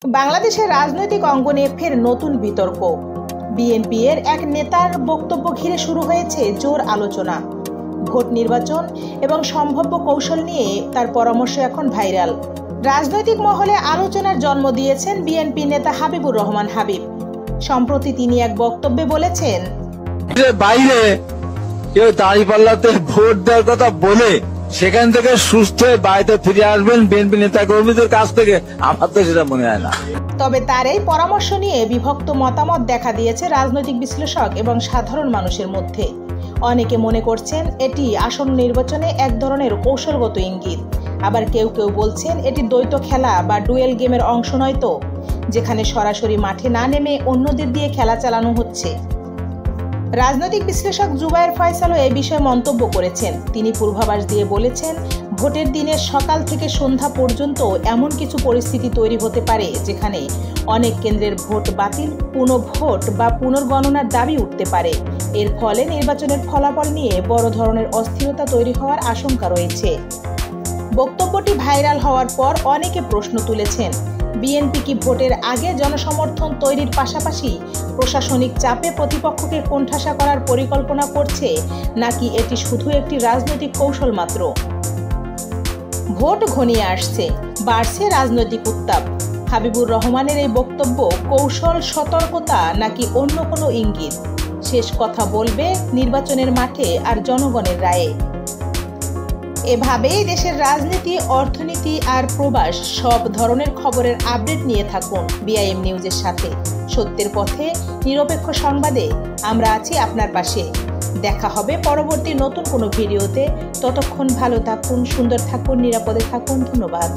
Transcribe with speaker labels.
Speaker 1: বাংলাদেশের রাজনৈতিক অঙ্গনে ফের নতুন বিতর্ক। বিএনপি এর এক নেতার বক্তব্য ঘিরে শুরু হয়েছে জোর আলোচনা। ভোট নির্বাচন এবং সম্ভাব্য কৌশল নিয়ে তার পরামর্শ এখন ভাইরাল। রাজনৈতিক মহলে আলোচনার জন্ম দিয়েছেন বিএনপি নেতা হাবিবুর রহমান হাবিব। সম্প্রতি তিনি এক বক্তব্যে বলেছেন,
Speaker 2: বাইরে কেউ দাঁড়িপাল্লাতে ভোট দেওয়ার কথা বলে সেখান থেকে সুস্থ হয়ে বাড়িতে ফিরে আসবেন বিএনপি নেতা কর্মীদের কাছ থেকে, আমার তো সেটা মনে হয় না।
Speaker 1: তবে তার এই পরামর্শ নিয়ে বিভক্ত মতামত দেখা দিয়েছে রাজনৈতিক বিশ্লেষক এবং সাধারণ মানুষের মধ্যে। অনেকে মনে করছেন এটি আসন্ন নির্বাচনে এক ধরনের কৌশলগত ইঙ্গিত, আবার কেউ কেউ বলছেন এটি দ্বৈত খেলা বা ডুয়েল গেমের অংশ নয়তো, যেখানে সরাসরি মাঠে না নেমে অন্যদের দিয়ে খেলা চালানো হচ্ছে। রাজনৈতিক বিশ্লেষক জুবায়ের ফয়সালও এই বিষয়ে মন্তব্য করেছেন। তিনি পূর্বাভাস দিয়ে বলেছেন, ভোটের দিনের সকাল থেকে সন্ধ্যা পর্যন্ত এমন কিছু পরিস্থিতি তৈরি হতে পারে যেখানে অনেক কেন্দ্রের ভোট বাতিল, পুনঃভোট বা পুনর্গণনার দাবি উঠতে পারে। এর ফলে নির্বাচনের ফলাফল নিয়ে বড় ধরনের অস্থিরতা তৈরি হওয়ার আশঙ্কা রয়েছে। বক্তব্যটি ভাইরাল হওয়ার পর অনেকে প্রশ্ন তুলেছেন, বিএনপি কি ভোটের আগে জনসমর্থন তৈরির পাশাপাশি প্রশাসনিক চাপে প্রতিপক্ষকে কোণঠাসা করার পরিকল্পনা করছে, নাকি এটি শুধু একটি রাজনৈতিক কৌশল মাত্র? ভোট ঘনিয়ে আসছে, বাড়ছে রাজনৈতিক উত্তাপ। হাবিবুর রহমানের এই বক্তব্য কৌশল, সতর্কতা নাকি অন্য কোনো ইঙ্গিত? শেষ কথা বলবে নির্বাচনের মাঠে আর জনগণের রায়ে। এভাবেই দেশের রাজনীতি, অর্থনীতি আর প্রবাস সব ধরনের খবরের আপডেট নিয়ে থাকুন বিআইএম নিউজের সাথে। সত্যের পথে, নিরপেক্ষ সংবাদে আমরা আছি আপনার পাশে। দেখা হবে পরবর্তী নতুন কোনো ভিডিওতে। ততক্ষণ ভালো থাকুন, সুন্দর থাকুন, নিরাপদে থাকুন। ধন্যবাদ।